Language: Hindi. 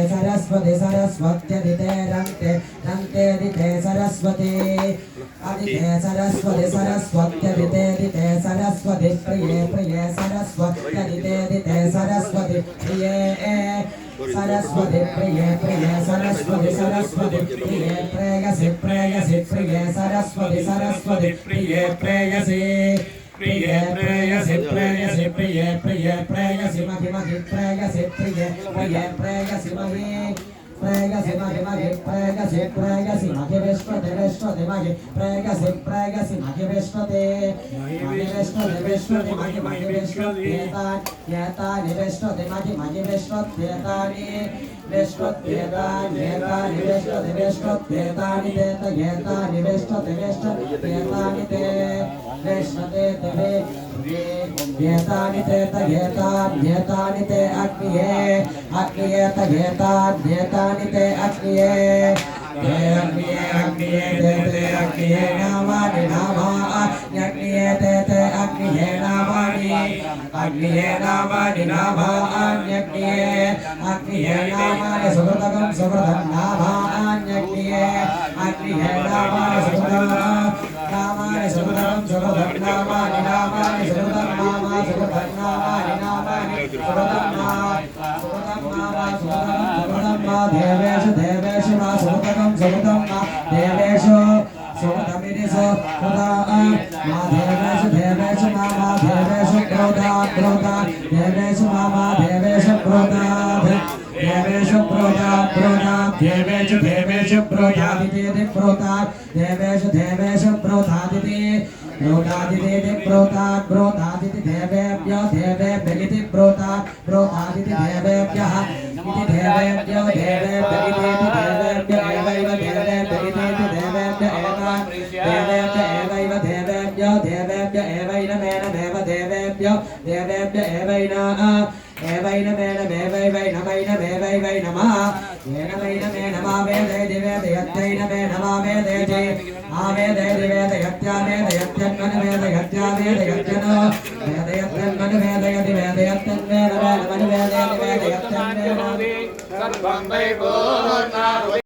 सरस्वती सरस्वत्यदिते रन्ते रन्तेदिते सरस्वती अदिते सरस्वती सरस्वत्यदिते सरस्वती प्रिये प्रिये सरस्वत्यदिते सरस्वती प्रिये सरस्वती प्रिये प्रिये सरस्वती सरस्वती प्रिये प्रेयसि प्रेयसि प्रिये सरस्वती सरस्वती प्रिये प्रेयसि प्रिये प्रेयसि प्रेयसि प्रिये प्रिये प्रेयसि महि महि प्रेयसि प्रिये प्रिये प्रेयसि महि प्रेयसि महि महि प्रेयसि प्रेयसि महि विश्वते विश्वते महि प्रेयसि प्रेयसि महि विश्वते महि विश्वते विश्वते महि महि विश्वतेतानि एतानि विश्वते महि महि विश्वतेतानि विश्वतेतानि एतानि विश्वते विश्वतेतानि एतानि विश्वते विश्वतेतानि ते विश्वते ते एतानि ते एतानि ते अग्निये अग्निये एतानि ते अग्निये अग्निये अग्निये ते अग्निये नामानि अग्निये ते अग्निये नामानि अग्निये नामानि नामान्यग्निये अग्निये नामानि सुकृतं सुकृतं नामान्यग्निये अग्निये नामानि सुकृतं नामानि सुकृतं सुकृतं नामानि नामानि सुकृतं नामा सुकृतं नामानि नामानि सुकृतं मा देवेषु देवेषु मा सुकृतं सुकृतं मा देवेषु सुकृतमिति सुकृता मा देवेषु देवेषु मा देवेषु क्रोधात् क्रोधात् देवेषु मा देवेषु क्रोधात् देवेषु क्रोधात् क्रोधात् देवेषु देवेषु क्रोधादिति क्रोधात् देवेषु देवेषु क्रोधादिति क्रोधादिति क्रोधात् क्रोधादिति देवेभ्यो देवेभ्यगिति क्रोधात् क्रोधादिति देवेभ्यः इति देवेभ्यो देवेभ्यगिति देवेभ्य एवैव देवेभ्यगिति देवेभ्य एव देवेभ्य एवैव देवेभ्यो देवेभ्य एवैनमेन देव देवेभ्यो देवेभ्य एवैनमेनमेवैवैनमैनमेवैवै नमः येनमैनमेनमावेदे दिवेदयत्यैनमेनमावेदेति आवेदयदिवेदयत्यावेदयत्यन्मनुवेदयत्यावेदयत्यनो वेदयत्यन्मनुवेदयति वेदयत्यन्वेदमनुवेदयति वेदयत्यन्वेदो सर्वं वै